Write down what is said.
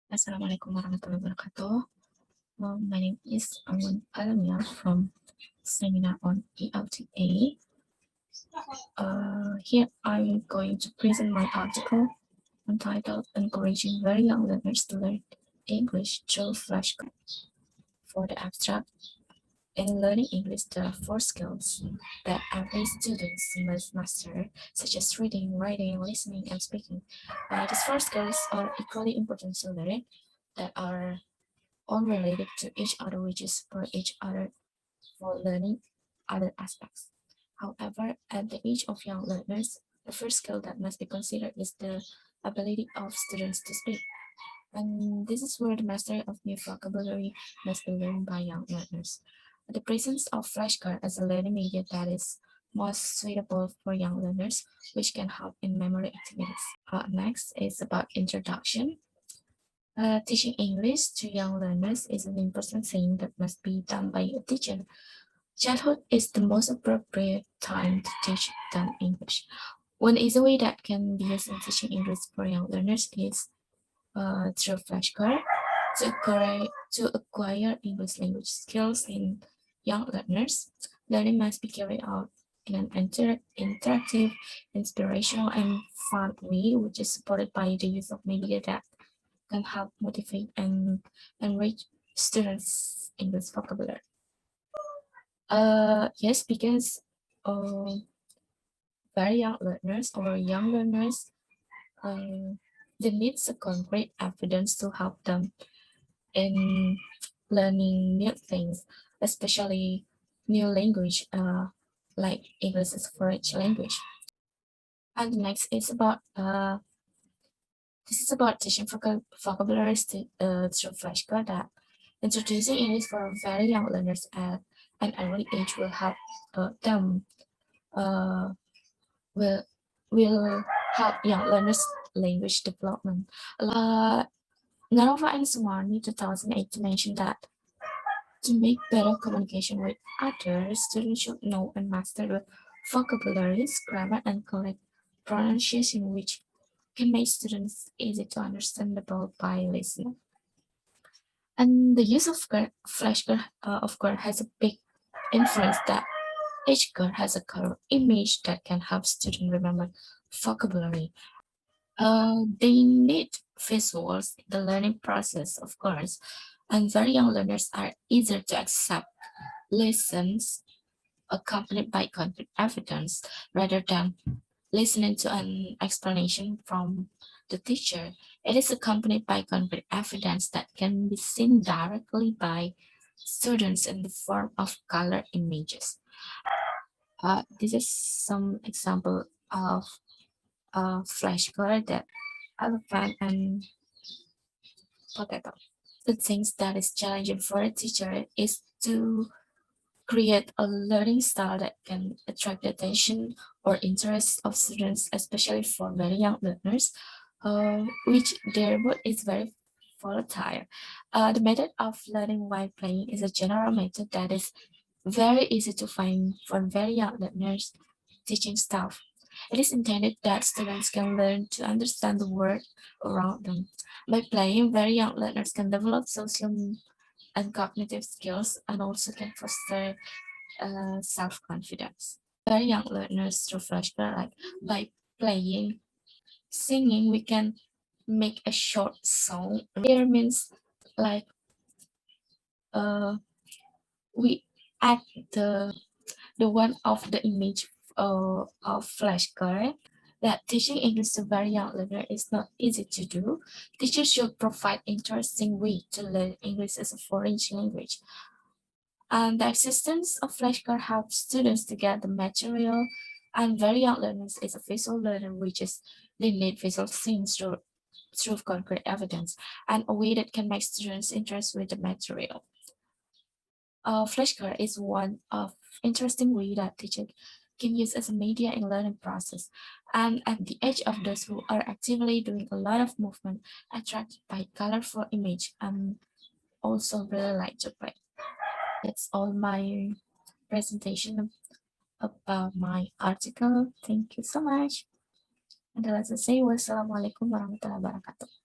Assalamualaikum warahmatullahi wabarakatuh. My name is Amun Alamia from seminar on ELTA. Here I'm going to present my article entitled Encouraging Very Young Learners to Learn English Through Flashcards. For the abstract, in learning English, there are 4 skills that every student must master, such as reading, writing, listening, and speaking. These 4 skills are equally important to learn, that are all related to each other, which is for each other for learning other aspects. However, at the age of young learners, the first skill that must be considered is the ability of students to speak. And this is where the mastery of new vocabulary must be learned by young learners. The presence of flashcard as a learning media that is most suitable for young learners, which can help in memory activities. Next is about introduction. Teaching English to young learners is an important thing that must be done by a teacher. Childhood is the most appropriate time to teach them English. One easy way that can be used in teaching English for young learners is through flashcards to acquire English language skills in young learners. Learning must be carried out in an interactive, inspirational, and fun way, which is supported by the use of media that can help motivate and enrich students' English vocabulary. Yes, because very young learners or young learners, they need a concrete evidence to help them in learning new things, especially new language, like English as a foreign language. And the next is about this is about teaching vocabularies through flashcard that introducing English for very young learners at an early age will help them uh, will will help young learners language development. Narova and Sumani 2008 mentioned that to make better communication with others, students should know and master the vocabularies, grammar, and correct pronunciation, which can make students easy to understandable by listening. And the use of flashcard, of course, has a big influence that each card has a color image that can help students remember vocabulary. They need visuals in the learning process, of course, and very young learners are easier to accept lessons accompanied by concrete evidence rather than listening to an explanation from the teacher. It is accompanied by concrete evidence that can be seen directly by students in the form of color images. This is some example of a flashcard that elephant and potato. The things that is challenging for a teacher is to create a learning style that can attract the attention or interest of students, especially for very young learners, which their mood is very volatile. The method of learning while playing is a general method that is very easy to find for very young learners teaching stuff. It is intended that students can learn to understand the world around them. By playing, very young learners can develop social and cognitive skills and also can foster self-confidence. Very young learners through flashcard, like by playing, singing, we can make a short song. Here means like we add the one of the image of flashcard that teaching English to very young learner is not easy to do. Teachers should provide interesting way to learn English as a foreign language. And the existence of flashcard helps students to get the material, and very young learners is a visual learner, which is they need visual things through concrete evidence and a way that can make students interested with the material. Flashcard is one of interesting way that teachers can use as a media in learning process. And at the edge of those who are actively doing a lot of movement, attracted by colorful image and also really like to play. That's all my presentation about my article. Thank you so much. And let's say wassalamualaikum warahmatullahi wabarakatuh.